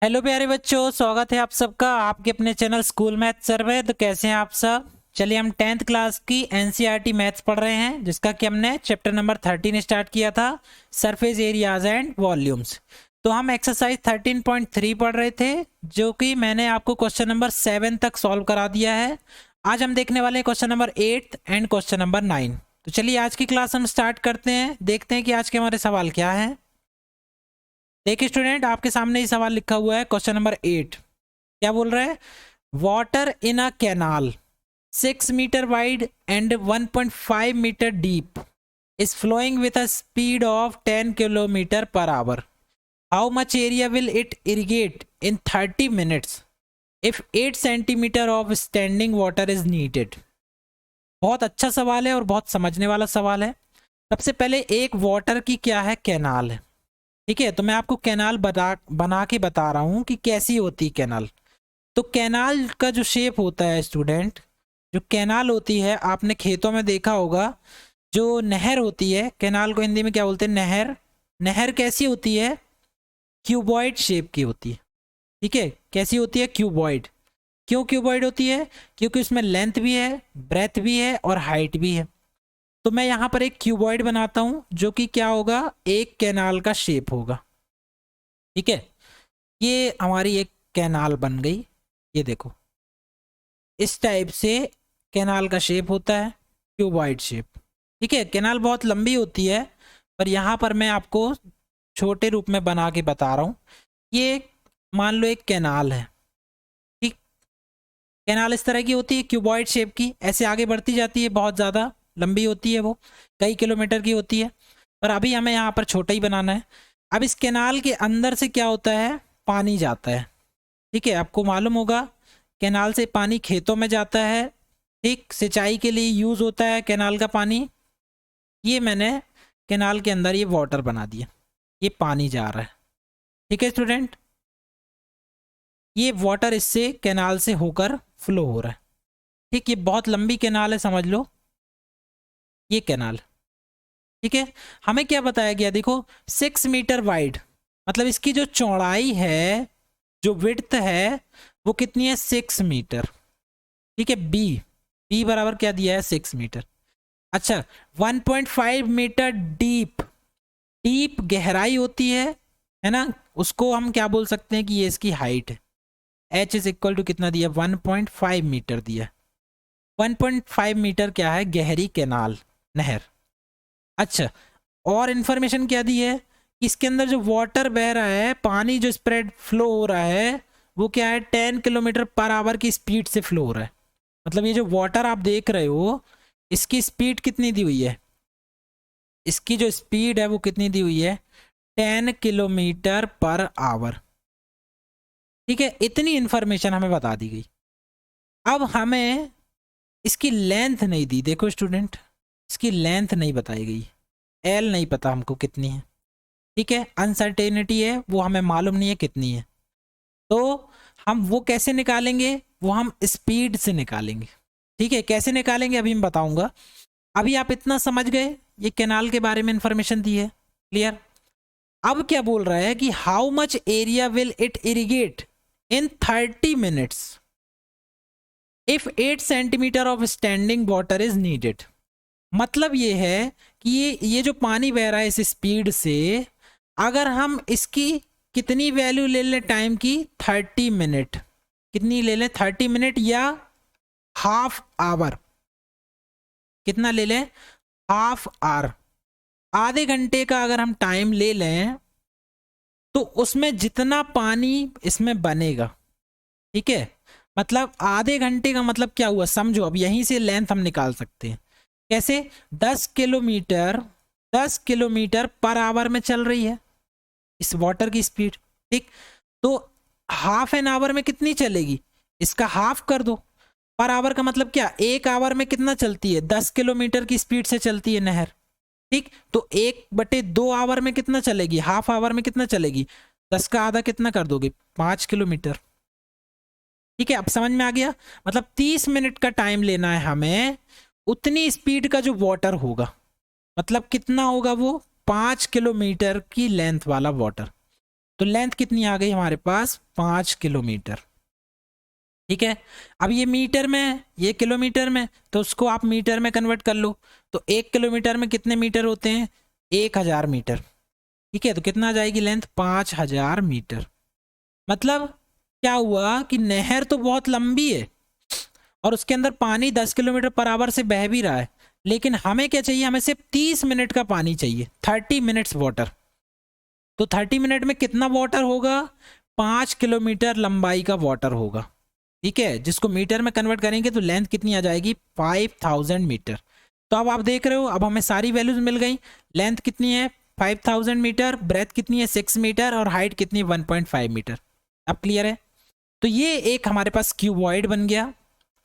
Hello प्यारे बच्चों, स्वागत है आप सबका आपके अपने चैनल स्कूल मैथ सर्वे। तो कैसे हैं आप सब। चलिए, हम 10th क्लास की एनसीईआरटी मैथ्स पढ़ रहे हैं, जिसका कि हमने चैप्टर नंबर 13 स्टार्ट किया था, सरफेस एरियाज एंड वॉल्यूम्स। तो हम एक्सरसाइज 13.3 पढ़ रहे थे, जो कि मैंने आपको क्वेश्चन नंबर 7 तक सॉल्व करा दिया है। आज हम देखने वाले हैं question number 8 and question number 9। तो चलिए आज की क्लास हम स्टार्ट करते हैं, देखते हैं कि आज के हमारे सवाल क्या है। देखिए स्टूडेंट, आपके सामने ये सवाल लिखा हुआ है, क्वेश्चन नंबर 8। क्या बोल रहा है? Water in a canal 6 metre wide and 1.5 metre deep is flowing with a speed of 10 kilometer per hour. How much area will it irrigate in 30 minutes if 8 centimeter of standing water is needed? बहुत अच्छा सवाल है और बहुत समझने वाला सवाल है। सबसे पहले एक वाटर की क्या है, कैनाल है। ठीक है, तो मैं आपको कैनाल बना के बता रहा हूं कि कैसी होती है कैनाल। तो कैनाल का जो शेप होता है स्टूडेंट, जो कैनाल होती है, आपने खेतों में देखा होगा, जो नहर होती है, कैनाल को हिंदी में क्या बोलते हैं, नहर। नहर कैसी होती है? क्यूबॉइड शेप की होती है। ठीक है, कैसी होती है? क्यूबॉइड। क्यों क्यूबॉइड होती है? क्योंकि उसमें लेंथ भी है, ब्रेथ भी है और हाइट भी है। तो मैं यहाँ पर एक क्यूबॉइड बनाता हूँ, जो कि क्या होगा, एक कैनाल का शेप होगा। ठीक है, ये हमारी एक कैनाल बन गई। ये देखो, इस टाइप से कैनाल का शेप होता है, क्यूबॉइड शेप। ठीक है, कैनाल बहुत लंबी होती है, पर यहाँ पर मैं आपको छोटे रूप में बना के बता रहा हूँ। ये मान लो एक कैनाल है। ठीक, कैनाल इस तरह की होती है, क्यूबॉइड शेप की, ऐसे आगे बढ़ती जाती है, बहुत ज़्यादा लंबी होती है, वो कई किलोमीटर की होती है। पर अभी हमें यहाँ पर छोटा ही बनाना है। अब इस कैनाल के अंदर से क्या होता है, पानी जाता है। ठीक है, आपको मालूम होगा, कैनाल से पानी खेतों में जाता है। ठीक, सिंचाई के लिए यूज़ होता है कैनाल का पानी। ये मैंने कैनाल के अंदर ये वाटर बना दिया, ये पानी जा रहा है। ठीक है स्टूडेंट, ये वाटर इससे कैनाल से होकर फ्लो हो रहा है। ठीक, ये बहुत लंबी कैनाल है, समझ लो, ये कैनाल। ठीक है, हमें क्या बताया गया, देखो 6 मीटर वाइड, मतलब इसकी जो चौड़ाई है, जो विड्थ है, वो कितनी है, 6 मीटर। ठीक है, बी बी बराबर क्या दिया है, 6 मीटर। अच्छा, 1.5 मीटर डीप। डीप गहराई होती है ना, उसको हम क्या बोल सकते हैं कि ये इसकी हाइट है। एच इज इक्वल टू कितना दिया, 1.5 मीटर दिया। 1.5 मीटर क्या है, गहरी कैनाल, नहर। अच्छा, और इंफॉर्मेशन क्या दी है, इसके अंदर जो वाटर बह रहा है, पानी जो स्प्रेड फ्लो हो रहा है, वो क्या है, 10 किलोमीटर पर आवर की स्पीड से फ्लो हो रहा है। मतलब ये जो वाटर आप देख रहे हो, इसकी स्पीड कितनी दी हुई है, इसकी जो स्पीड है वो कितनी दी हुई है, 10 किलोमीटर पर आवर। ठीक है, इतनी इंफॉर्मेशन हमें बता दी गई। अब हमें इसकी लेंथ नहीं दी। देखो स्टूडेंट, इसकी लेंथ नहीं बताई गई, एल नहीं पता हमको कितनी है। ठीक है, अनसर्टेनिटी है, वो हमें मालूम नहीं है कितनी है। तो हम वो कैसे निकालेंगे, वो हम स्पीड से निकालेंगे। ठीक है, कैसे निकालेंगे अभी मैं बताऊंगा। अभी आप इतना समझ गए, ये कैनाल के बारे में इंफॉर्मेशन दी है, क्लियर। अब क्या बोल रहा है कि how much area will it irrigate in 30 minutes if 8 centimetre of standing water is needed. मतलब ये है कि ये जो पानी बह रहा है इस स्पीड से, अगर हम इसकी कितनी वैल्यू ले लें टाइम की, 30 मिनट। कितनी ले लें, 30 मिनट या हाफ आवर। कितना ले लें, हाफ आवर। आधे घंटे का अगर हम टाइम ले लें, तो उसमें जितना पानी इसमें बनेगा। ठीक है, मतलब आधे घंटे का मतलब क्या हुआ, समझो। अब यहीं से लेंथ हम निकाल सकते हैं। कैसे, 10 किलोमीटर पर आवर में चल रही है इस वाटर की स्पीड। ठीक, तो हाफ एन आवर में कितनी चलेगी, इसका हाफ कर दो। पर आवर का मतलब क्या, एक आवर में कितना चलती है, 10 किलोमीटर की स्पीड से चलती है नहर। ठीक, तो 1/2 आवर में कितना चलेगी, हाफ आवर में कितना चलेगी, 10 का आधा कितना कर दोगे, 5 किलोमीटर। ठीक है, अब समझ में आ गया। मतलब 30 मिनट का टाइम लेना है हमें, उतनी स्पीड का जो वाटर होगा, मतलब कितना होगा वो, 5 किलोमीटर की लेंथ वाला वाटर। तो लेंथ कितनी आ गई हमारे पास, 5 किलोमीटर। ठीक है, अब ये मीटर में है, ये किलोमीटर में, तो उसको आप मीटर में कन्वर्ट कर लो। तो 1 किलोमीटर में कितने मीटर होते हैं, 1000 मीटर। ठीक है, तो कितना आ जाएगी लेंथ, 5000 मीटर। मतलब क्या हुआ कि नहर तो बहुत लंबी है और उसके अंदर पानी 10 किलोमीटर पर आवर से बह भी रहा है, लेकिन हमें क्या चाहिए, हमें सिर्फ 30 मिनट का पानी चाहिए, 30 मिनट्स वाटर। तो 30 मिनट में कितना वाटर होगा, 5 किलोमीटर लंबाई का वाटर होगा। ठीक है, जिसको मीटर में कन्वर्ट करेंगे तो लेंथ कितनी आ जाएगी, 5000 मीटर। तो अब आप देख रहे हो, अब हमें सारी वैल्यूज मिल गई। लेंथ कितनी है 5000 मीटर, ब्रेथ कितनी है 6 मीटर और हाइट कितनी है 1.5 मीटर। अब क्लियर है। तो ये एक हमारे पास क्यूबॉइड बन गया।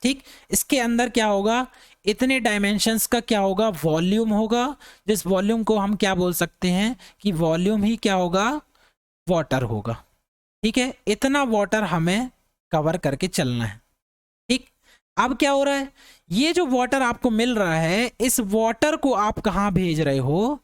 ठीक, इसके अंदर क्या होगा, इतने डायमेंशंस का क्या होगा, वॉल्यूम होगा, जिस वॉल्यूम को हम क्या बोल सकते हैं कि वॉल्यूम ही क्या होगा, वाटर होगा। ठीक है, इतना वाटर हमें कवर करके चलना है। ठीक, अब क्या हो रहा है, ये जो वाटर आपको मिल रहा है, इस वाटर को आप कहाँ भेज रहे हो,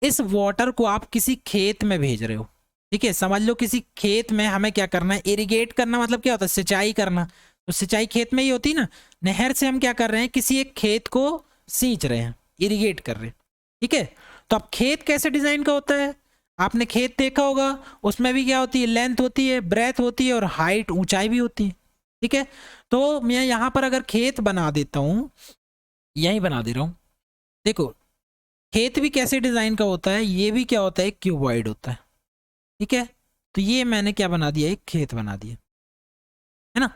इस वाटर को आप किसी खेत में भेज रहे हो। ठीक है, समझ लो किसी खेत में हमें क्या करना है, इरिगेट करना, मतलब क्या होता है, सिंचाई करना। तो सिंचाई खेत में ही होती ना, नहर से हम क्या कर रहे हैं, किसी एक खेत को सींच रहे हैं, इरिगेट कर रहे हैं। ठीक है, तो अब खेत कैसे डिजाइन का होता है, आपने खेत देखा होगा, उसमें भी क्या होती है, लेंथ होती है, ब्रेथ होती है और हाइट, ऊंचाई भी होती है। ठीक है, तो मैं यहां पर अगर खेत बना देता हूं, यही बना दे रहा हूं, देखो खेत भी कैसे डिजाइन का होता है, ये भी क्या होता है, क्यूबॉइड होता है। ठीक है, तो ये मैंने क्या बना दिया, एक खेत बना दिया, है ना।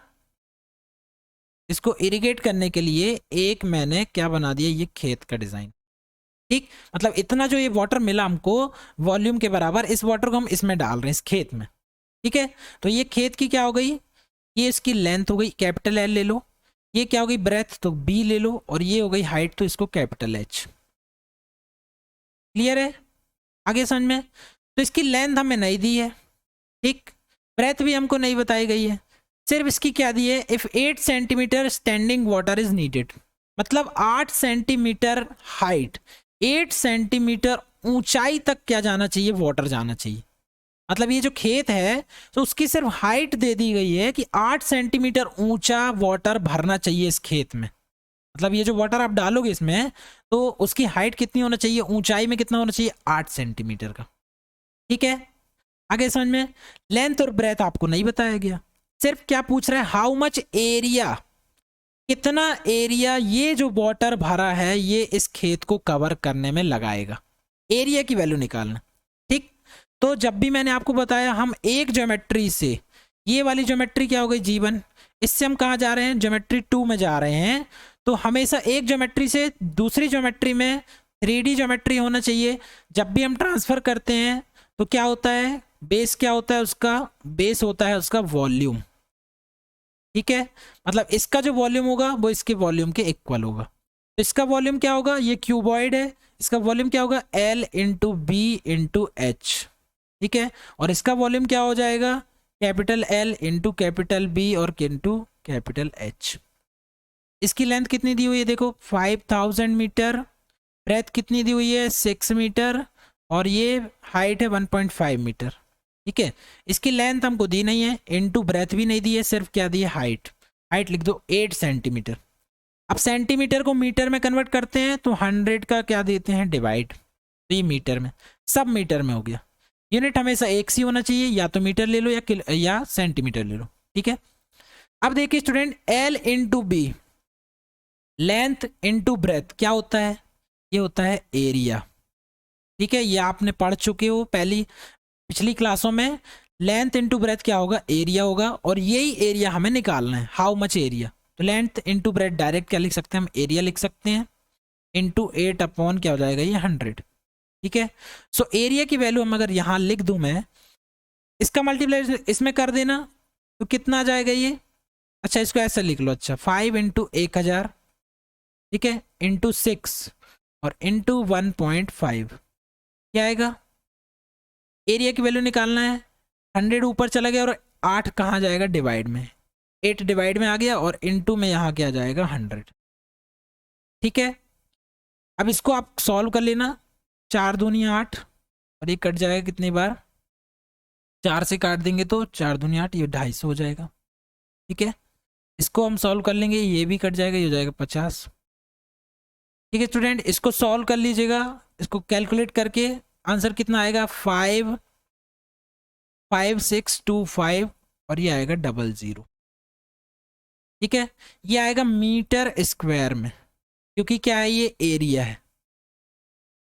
इसको इरिगेट करने के लिए एक मैंने क्या बना दिया, ये खेत का डिजाइन। ठीक, मतलब इतना जो ये वाटर मिला हमको वॉल्यूम के बराबर, इस वाटर को हम इसमें डाल रहे हैं, इस खेत में। ठीक है, तो ये खेत की क्या हो गई, ये इसकी लेंथ हो गई, कैपिटल एल ले लो। ये क्या हो गई, ब्रेथ, तो बी ले लो। और ये हो गई हाइट, तो इसको कैपिटल एच। क्लियर है, आगे समझ में। तो इसकी लेंथ हमें नहीं दी है, ठीक, ब्रेथ भी हमको नहीं बताई गई है, सिर्फ इसकी क्या दी है, if 8 centimetre standing water is needed, मतलब 8 सेंटीमीटर हाइट, 8 सेंटीमीटर ऊंचाई तक क्या जाना चाहिए, वाटर जाना चाहिए। मतलब ये जो खेत है, तो उसकी सिर्फ हाइट दे दी गई है कि 8 सेंटीमीटर ऊंचा वाटर भरना चाहिए इस खेत में। मतलब ये जो वाटर आप डालोगे इसमें, तो उसकी हाइट कितनी होना चाहिए, ऊंचाई में कितना होना चाहिए, 8 सेंटीमीटर का। ठीक है, आगे समझ में। लेंथ और ब्रेथ आपको नहीं बताया गया, सिर्फ क्या पूछ रहा है, हाउ मच एरिया, कितना एरिया ये जो वाटर भरा है ये इस खेत को कवर करने में लगाएगा, एरिया की वैल्यू निकालना। ठीक, तो जब भी मैंने आपको बताया, हम एक ज्योमेट्री से, ये वाली ज्योमेट्री क्या हो गई, G1, इससे हम कहाँ जा रहे हैं, ज्योमेट्री 2 में जा रहे हैं। तो हमेशा एक ज्योमेट्री से दूसरी ज्योमेट्री में 3D ज्योमेट्री होना चाहिए। जब भी हम ट्रांसफर करते हैं तो क्या होता है, बेस क्या होता है उसका, बेस होता है उसका वॉल्यूम। ठीक है, मतलब इसका जो वॉल्यूम होगा वो इसके वॉल्यूम के इक्वल होगा। तो इसका वॉल्यूम क्या होगा, ये क्यूबॉइड है, इसका वॉल्यूम क्या होगा, L into B into H. ठीक है, और इसका वॉल्यूम क्या हो जाएगा, capital L into capital B और इंटू कैपिटल एच। इसकी लेंथ कितनी दी हुई है, देखो 5000 मीटर, ब्रेथ कितनी दी हुई है 6 मीटर, और ये हाइट है 1.5 मीटर। ठीक है, इसकी लेंथ हमको दी नहीं है, इनटू ब्रेथ भी नहीं दी है, सिर्फ क्या दी है, हाइट। हाइट लिख दो 8 सेंटीमीटर। अब सेंटीमीटर को मीटर में कन्वर्ट करते हैं तो 100 का क्या देते हैं, डिवाइड, तो ये मीटर में, सब मीटर में हो गया। यूनिट हमेशा एक सी होना चाहिए, या तो मीटर ले लो या सेंटीमीटर ले लो। ठीक है, अब देखिए student, L into B, length into breadth क्या होता है, ये होता है एरिया। ठीक है, ये आपने पढ़ चुके हो पिछली क्लासों में। लेंथ इंटू ब्रेथ क्या होगा, एरिया होगा, और यही एरिया हमें निकालना है, हाउ मच एरिया। तो लेंथ इंटू ब्रेथ डायरेक्ट क्या लिख सकते हैं, हम एरिया लिख सकते हैं, इंटू 8 अपॉन क्या हो जाएगा, ये 100। ठीक है, सो एरिया की वैल्यू हम अगर यहाँ लिख दूं मैं, इसका मल्टीप्लाई इसमें कर देना, तो कितना आ जाएगा ये, अच्छा इसको ऐसा लिख लो, अच्छा 5 इंटू 1000, ठीक है, इंटू 6 और इंटू 1.5 क्या आएगा, एरिया की वैल्यू निकालना है। 100 ऊपर चला गया और 8 कहाँ जाएगा, डिवाइड में, 8 डिवाइड में आ गया, और इनटू में यहाँ क्या जाएगा, 100। ठीक है, अब इसको आप सॉल्व कर लेना, 4 दूनी 8, और ये कट जाएगा कितनी बार, 4 से काट देंगे तो 4 दूनी 8, ये 250 हो जाएगा। ठीक है, इसको हम सॉल्व कर लेंगे, ये भी कट जाएगा, ये हो जाएगा 50। ठीक है स्टूडेंट, इसको सॉल्व कर लीजिएगा, इसको कैलकुलेट करके आंसर कितना आएगा 5625 और ये आएगा 00। ठीक है, ये आएगा मीटर स्क्वायर में, क्योंकि क्या है ये एरिया है।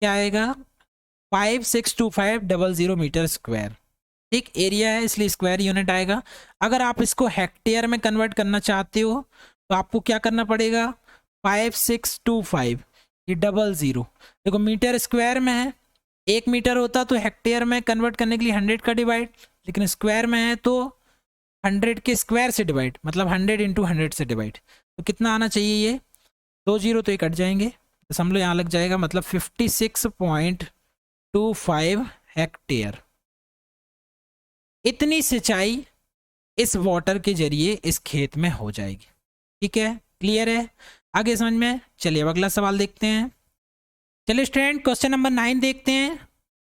क्या आएगा 562500 मीटर स्क्वायर। ठीक, एरिया है इसलिए स्क्वायर यूनिट आएगा। अगर आप इसको हेक्टेयर में कन्वर्ट करना चाहते हो तो आपको क्या करना पड़ेगा 5625 ये 00, देखो मीटर स्क्वायर में है, 1 मीटर होता तो हेक्टेयर में कन्वर्ट करने के लिए 100 का डिवाइड, लेकिन स्क्वायर में है तो 100 के स्क्वायर से डिवाइड, मतलब 100 इंटू 100 से डिवाइड। तो कितना आना चाहिए ये 20 तो ये कट जाएंगे, तो समझ लो यहाँ लग जाएगा, मतलब 56.25 हेक्टेयर। इतनी सिंचाई इस वाटर के जरिए इस खेत में हो जाएगी। ठीक है, क्लियर है, आगे समझ में। चलिए अब अगला सवाल देखते हैं। चलिए स्टूडेंट क्वेश्चन नंबर 9 देखते हैं,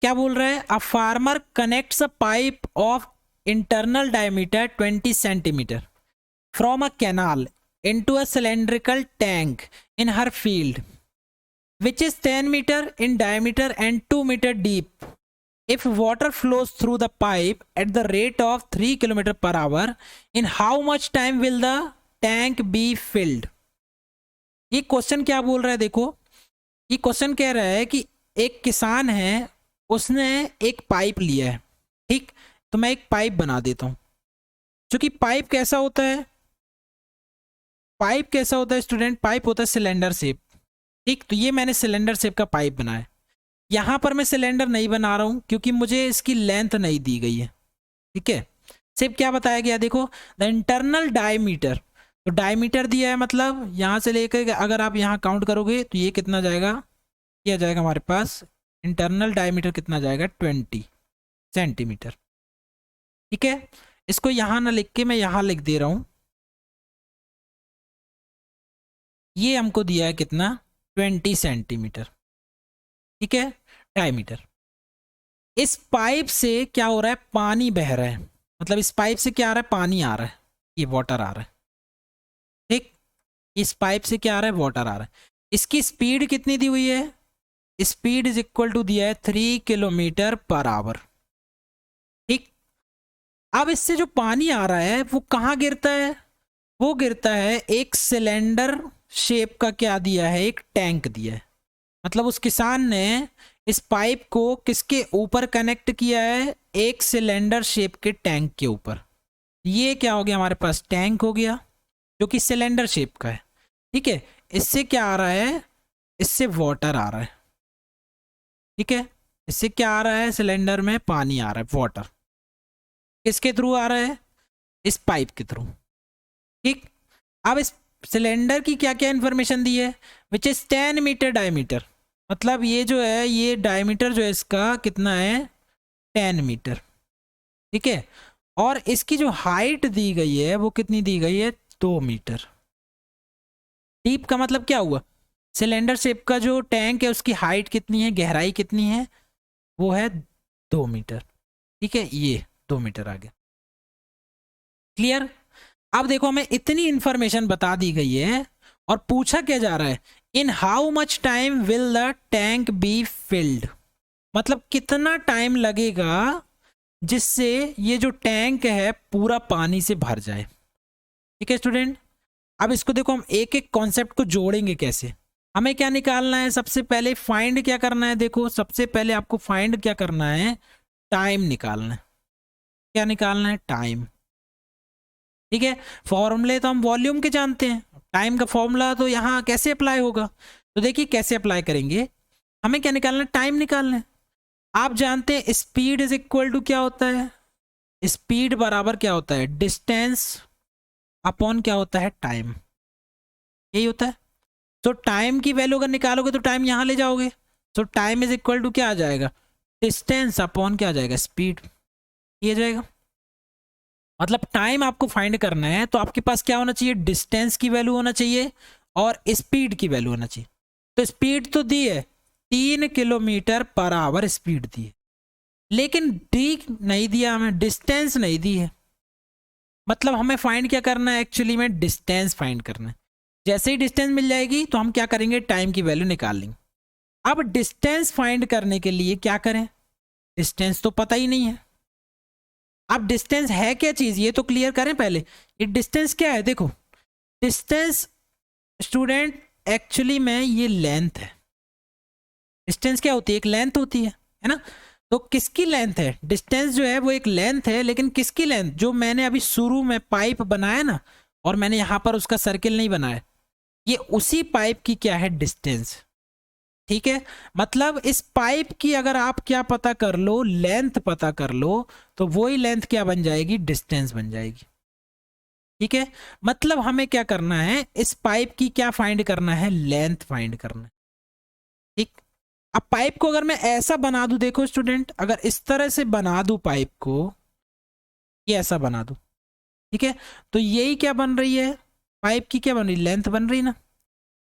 क्या बोल रहा है। A farmer connects a pipe of internal diameter 20 centimetre from a canal into a cylindrical tank in her field which is 10 meter in diameter and 2 meter deep. If water flows through the pipe at the rate of 3 km per hour, in how much time will the tank be filled? ये question क्या बोल रहा है, देखो ये question कह रहा है कि एक किसान है, उसने एक पाइप लिया है। ठीक, तो मैं एक पाइप बना देता हूं। क्योंकि पाइप कैसा होता है, पाइप कैसा होता है स्टूडेंट, पाइप होता है सिलेंडर शेप। ठीक, तो ये मैंने सिलेंडर शेप का पाइप बनाया। यहां पर मैं सिलेंडर नहीं बना रहा हूं क्योंकि मुझे इसकी लेंथ नहीं दी गई है। ठीक है, सिर्फ क्या बताया गया, देखो द इंटरनल डायमीटर, तो डायमीटर दिया है, मतलब यहां से लेकर अगर आप यहां काउंट करोगे तो ये कितना जाएगा, ये आ जाएगा हमारे पास इंटरनल डायमीटर कितना जाएगा 20 सेंटीमीटर। ठीक है, इसको यहां ना लिख के मैं यहां लिख दे रहा हूं, ये हमको दिया है कितना 20 सेंटीमीटर। ठीक है, डायमीटर। इस पाइप से क्या हो रहा है, पानी बह रहा है, मतलब इस पाइप से क्या आ रहा है, पानी आ रहा है, ये वाटर आ रहा है। ठीक, इस पाइप से क्या आ रहा है, वाटर आ रहा है। इसकी स्पीड कितनी दी हुई है, स्पीड इज इक्वल टू दिया है 3 किलोमीटर पर आवर। ठीक, अब इससे जो पानी आ रहा है वो कहाँ गिरता है, वो गिरता है एक सिलेंडर शेप का, क्या दिया है, एक टैंक दिया है। मतलब उस किसान ने इस पाइप को किसके ऊपर कनेक्ट किया है, एक सिलेंडर शेप के टैंक के ऊपर। ये क्या हो गया, हमारे पास टैंक हो गया जो कि सिलेंडर शेप का है। ठीक है, इससे क्या आ रहा है, इससे वाटर आ रहा है। ठीक है, इससे क्या आ रहा है, सिलेंडर में पानी आ रहा है, वाटर किसके थ्रू आ रहा है, इस पाइप के थ्रू। ठीक, अब इस सिलेंडर की क्या क्या इंफॉर्मेशन दी है, विच इज 10 मीटर डायमीटर, मतलब ये जो है, ये डायमीटर जो है इसका कितना है 10 मीटर। ठीक है, और इसकी जो हाइट दी गई है वो कितनी दी गई है 2 मीटर। डीप का मतलब क्या हुआ, सिलेंडर शेप का जो टैंक है उसकी हाइट कितनी है, गहराई कितनी है, वो है 2 मीटर। ठीक है, ये 2 मीटर आ गया। क्लियर। अब देखो हमें इतनी इंफॉर्मेशन बता दी गई है और पूछा क्या जा रहा है, in how much time will the tank be filled, मतलब कितना टाइम लगेगा जिससे ये जो टैंक है पूरा पानी से भर जाए। ठीक है स्टूडेंट, अब इसको देखो हम एक एक कॉन्सेप्ट को जोड़ेंगे कैसे। हमें क्या निकालना है, सबसे पहले फाइंड क्या करना है, देखो सबसे पहले आपको फाइंड क्या करना है, टाइम निकालना है। क्या निकालना है, टाइम। ठीक है, फॉर्मूले तो हम वॉल्यूम के जानते हैं, टाइम का फॉर्मूला तो यहाँ कैसे अप्लाई होगा, तो देखिए कैसे अप्लाई करेंगे। हमें क्या निकालना है, टाइम निकालना है। आप जानते हैं स्पीड इज इक्वल टू क्या होता है, स्पीड बराबर क्या होता है, डिस्टेंस अपॉन क्या होता है, टाइम, यही होता है। तो टाइम की वैल्यू अगर निकालोगे तो टाइम यहाँ ले जाओगे, तो टाइम इज इक्वल टू क्या आ जाएगा, डिस्टेंस अपॉन क्या आ जाएगा, स्पीड, ये जाएगा। मतलब टाइम आपको फाइंड करना है तो आपके पास क्या होना चाहिए, डिस्टेंस की वैल्यू होना चाहिए और स्पीड की वैल्यू होना चाहिए। तो स्पीड तो दी है 3 किलोमीटर पर आवर स्पीड दी है। लेकिन डी नहीं दिया हमें, डिस्टेंस नहीं दी है। मतलब हमें फाइंड क्या करना है, एक्चुअली में डिस्टेंस फाइंड करना है। जैसे ही डिस्टेंस मिल जाएगी तो हम क्या करेंगे, टाइम की वैल्यू निकाल लेंगे। अब डिस्टेंस फाइंड करने के लिए क्या करें, डिस्टेंस तो पता ही नहीं है। अब डिस्टेंस है क्या चीज, ये तो क्लियर करें पहले। ये डिस्टेंस क्या है, देखो डिस्टेंस स्टूडेंट एक्चुअली में ये लेंथ है। डिस्टेंस क्या होती है, एक लेंथ होती है ना। तो किसकी लेंथ है, डिस्टेंस जो है वो एक लेंथ है, लेकिन किसकी लेंथ, जो मैंने अभी शुरू में पाइप बनाया ना, और मैंने यहां पर उसका सर्किल नहीं बनाया, ये उसी पाइप की क्या है, डिस्टेंस। ठीक है, मतलब इस पाइप की अगर आप क्या पता कर लो, लेंथ पता कर लो, तो वही लेंथ क्या बन जाएगी, डिस्टेंस बन जाएगी। ठीक है, मतलब हमें क्या करना है, इस पाइप की क्या फाइंड करना है, लेंथ फाइंड करना है। ठीक, अब पाइप को अगर मैं ऐसा बना दूं, देखो स्टूडेंट, अगर इस तरह से बना दूं पाइप को, ये ऐसा बना दूं, ठीक है, तो यही क्या बन रही है, पाइप की क्या बन रही, लेंथ बन रही ना।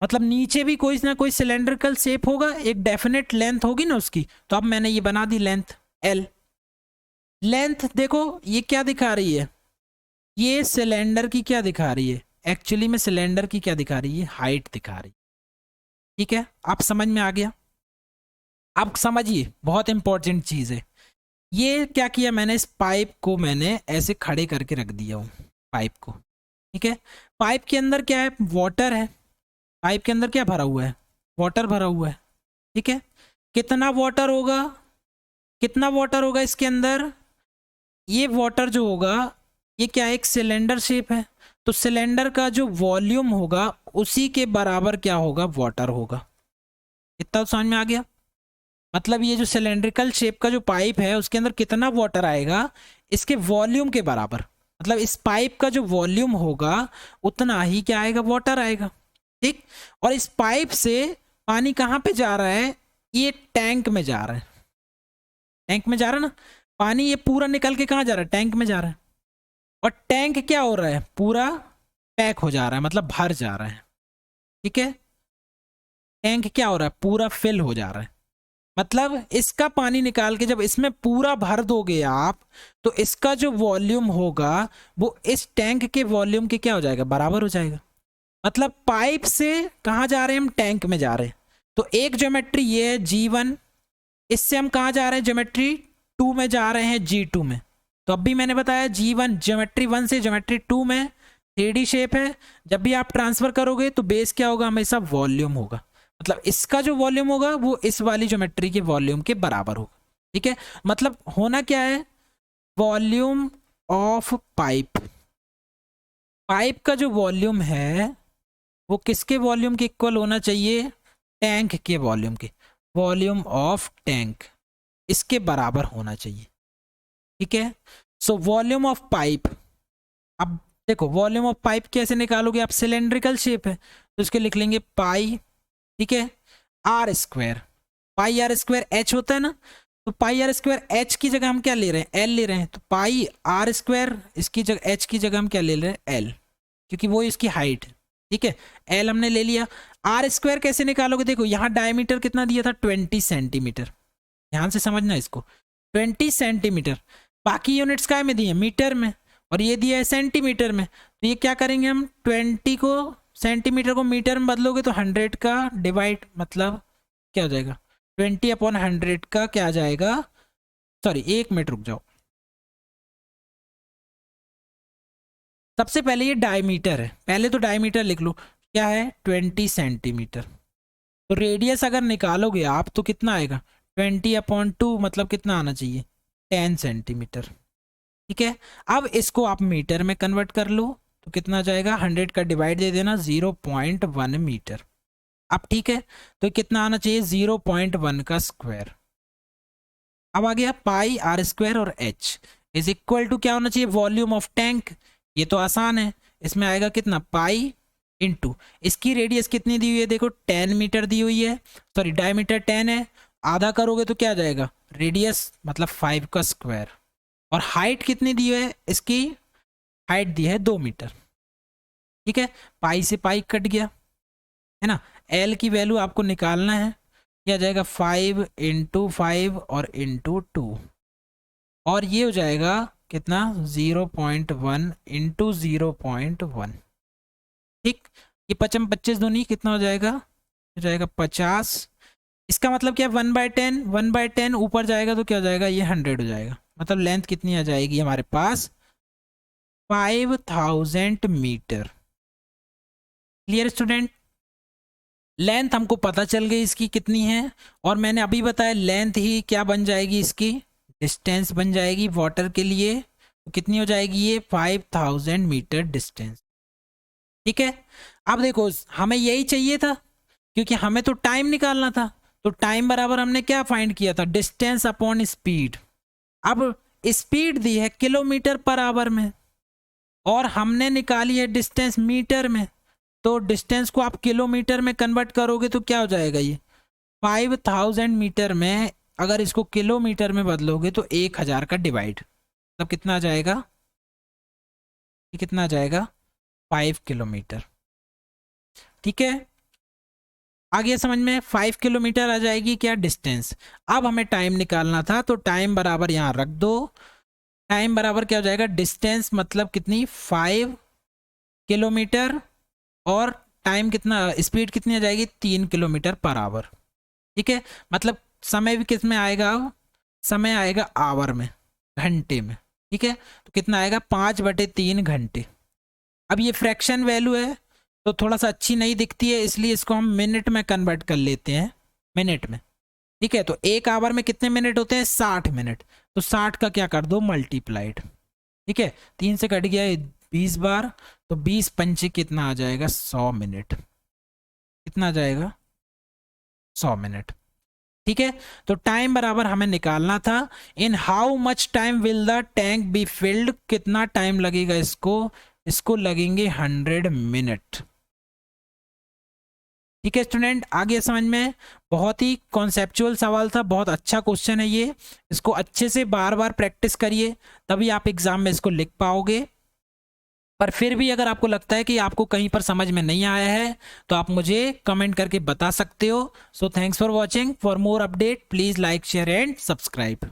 मतलब नीचे भी कोई ना कोई सिलेंड्रिकल शेप होगा, एक डेफिनेट लेंथ होगी ना उसकी, तो अब मैंने ये बना दी लेंथ एल। लेंथ देखो ये क्या दिखा रही है, ये सिलेंडर की क्या दिखा रही है, एक्चुअली में सिलेंडर की क्या दिखा रही है, हाइट दिखा रही है। ठीक है, आप समझ में आ गया। आप समझिए, बहुत इंपॉर्टेंट चीज है। ये क्या किया मैंने, इस पाइप को मैंने ऐसे खड़े करके रख दिया हूँ, पाइप को। ठीक है, पाइप के अंदर क्या है, वाटर है। पाइप के अंदर क्या भरा हुआ है, वाटर भरा हुआ है। ठीक है, कितना वाटर होगा, कितना वाटर होगा इसके अंदर, ये वाटर जो होगा, ये क्या है, एक सिलेंडर शेप है, तो सिलेंडर का जो वॉल्यूम होगा उसी के बराबर क्या होगा, वाटर होगा। इतना तो समझ में आ गया। मतलब ये जो सिलेंड्रिकल शेप का जो पाइप है उसके अंदर कितना वाटर आएगा, इसके वॉल्यूम के बराबर। मतलब इस पाइप का जो वॉल्यूम होगा उतना ही क्या आएगा, वाटर आएगा। ठीक, और इस पाइप से पानी कहाँ पे जा रहा है, ये टैंक में जा रहा है। टैंक में जा रहा है ना पानी, ये पूरा निकल के कहाँ जा रहा है, टैंक में जा रहा है। और टैंक क्या हो रहा है, पूरा पैक हो जा रहा है, मतलब भर जा रहा है। ठीक है, टैंक क्या हो रहा है, पूरा फिल हो जा रहा है। मतलब इसका पानी निकाल के जब इसमें पूरा भर दोगे आप, तो इसका जो वॉल्यूम होगा वो इस टैंक के वॉल्यूम के क्या हो जाएगा, बराबर हो जाएगा। मतलब पाइप से कहाँ जा रहे हैं हम, टैंक में जा रहे हैं। तो एक ज्योमेट्री ये है G1, इससे हम कहाँ जा रहे हैं, ज्योमेट्री 2 में जा रहे हैं, G2 में। तो अब भी मैंने बताया G1 ज्योमेट्री 1 से ज्योमेट्री 2 में 3D शेप है। जब भी आप ट्रांसफर करोगे तो बेस क्या होगा, हमेशा वॉल्यूम होगा। मतलब इसका जो वॉल्यूम होगा वो इस वाली ज्योमेट्री के वॉल्यूम के बराबर होगा। ठीक है, मतलब होना क्या है, वॉल्यूम ऑफ पाइप, पाइप का जो वॉल्यूम है वो किसके वॉल्यूम के इक्वल होना चाहिए, टैंक के वॉल्यूम के, वॉल्यूम ऑफ टैंक इसके बराबर होना चाहिए। ठीक है, सो वॉल्यूम ऑफ पाइप, अब देखो वॉल्यूम ऑफ पाइप कैसे निकालोगे आप, सिलेंड्रिकल शेप है तो इसके लिख लेंगे पाई, ठीक है, R square, pi R square H होता है ना, तो पाई आर स्क्वायर एच की जगह हम क्या ले रहे हैं, एल ले रहे हैं, तो पाई आर स्क्वायर इसकी जगह एच की जगह हम क्या ले रहे हैं, एल, क्योंकि वो इसकी हाइट है। ठीक है, एल हमने ले लिया। आर स्क्वायर कैसे निकालोगे, देखो यहाँ डायमीटर कितना दिया था, 20 सेंटीमीटर, ध्यान से समझना इसको, 20 सेंटीमीटर। बाकी यूनिट्स काय में दिए, मीटर में, और ये दिया है सेंटीमीटर में। तो ये क्या करेंगे हम, 20 को सेंटीमीटर को मीटर में बदलोगे तो 100 का डिवाइड, मतलब क्या हो जाएगा, 20/100 का क्या आ जाएगा, सॉरी 1 मिनट रुक जाओ। सबसे पहले ये डायमीटर है, पहले तो डायमीटर लिख लो, क्या है 20 सेंटीमीटर। तो रेडियस अगर निकालोगे आप तो कितना आएगा, 20/2, मतलब कितना आना चाहिए, 10 सेंटीमीटर। ठीक है, अब इसको आप मीटर में कन्वर्ट कर लो तो कितना जाएगा, 100 का डिवाइड दे देना, 0.1 मीटर। अब ठीक है, तो कितना आना चाहिए, 0.1 का स्क्वायर। अब आ गया पाई आर स्क्वायर और एच इज इक्वल टू क्या होना चाहिए, वॉल्यूम ऑफ टैंक। ये तो आसान है, इसमें आएगा कितना, पाई इंटू इसकी रेडियस कितनी दी हुई है, देखो 10 मीटर दी हुई है, सॉरी डायमीटर 10 है, आधा करोगे तो क्या आ जाएगा, रेडियस मतलब 5 का स्क्वायर। और हाइट कितनी दी है, इसकी हाइट दी है 2 मीटर। ठीक है, पाई से पाई कट गया है ना, एल की वैल्यू आपको निकालना है, क्या जाएगा 5 × 5 और × 2, और ये हो जाएगा कितना 0.1 इंटू 0.1। ठीक, ये 25 दूनी कितना हो जाएगा, हो जाएगा 50। इसका मतलब क्या, 1/10, 1/10 ऊपर जाएगा तो क्या हो जाएगा, ये 100 हो जाएगा। मतलब लेंथ कितनी आ जाएगी हमारे पास, 5000 मीटर। क्लियर स्टूडेंट, लेंथ हमको पता चल गई इसकी कितनी है, और मैंने अभी बताया लेंथ ही क्या बन जाएगी, इसकी डिस्टेंस बन जाएगी वाटर के लिए। तो कितनी हो जाएगी ये, 5000 मीटर डिस्टेंस। ठीक है, अब देखो हमें यही चाहिए था, क्योंकि हमें तो टाइम निकालना था। तो टाइम बराबर हमने क्या फाइंड किया था, डिस्टेंस अपॉन स्पीड। अब स्पीड दी है किलोमीटर पर आवर में, और हमने निकाली है डिस्टेंस मीटर में। तो डिस्टेंस को आप किलोमीटर में कन्वर्ट करोगे तो क्या हो जाएगा, ये 5000 मीटर में अगर इसको किलोमीटर में बदलोगे तो 1000 का डिवाइड, मतलब कितना आ जाएगा, ये कितना आ जाएगा 5 किलोमीटर। ठीक है, आगे समझ में, 5 किलोमीटर आ जाएगी क्या डिस्टेंस। अब हमें टाइम निकालना था, तो टाइम बराबर यहाँ रख दो। टाइम बराबर क्या हो जाएगा, डिस्टेंस मतलब कितनी 5 किलोमीटर, और टाइम कितना, स्पीड कितनी आ जाएगी 3 किलोमीटर पर आवर। ठीक है, मतलब समय भी किस में आएगा, समय आएगा आवर में, घंटे में। ठीक है, तो कितना आएगा 5/3 घंटे। अब ये फ्रैक्शन वैल्यू है तो थोड़ा सा अच्छी नहीं दिखती है, इसलिए इसको हम मिनट में कन्वर्ट कर लेते हैं, मिनट में। ठीक है, तो 1 आवर में कितने मिनट होते हैं, 60 मिनट। तो 60 का क्या कर दो, मल्टीप्लाइड। ठीक है, 3 से कट गया 20 बार, तो 20 पंचे कितना आ जाएगा, 100 मिनट। कितना आ जाएगा, 100 मिनट। ठीक है, तो टाइम बराबर हमें निकालना था, in how much time will the tank be filled, कितना टाइम लगेगा इसको लगेंगे 100 मिनट। ठीक है स्टूडेंट, आगे समझ में, बहुत ही कॉन्सेप्चुअल सवाल था, बहुत अच्छा क्वेश्चन है ये। इसको अच्छे से बार बार प्रैक्टिस करिए, तभी आप एग्जाम में इसको लिख पाओगे। पर फिर भी अगर आपको लगता है कि आपको कहीं पर समझ में नहीं आया है तो आप मुझे कमेंट करके बता सकते हो। So thanks for watching, for more update please like share and subscribe.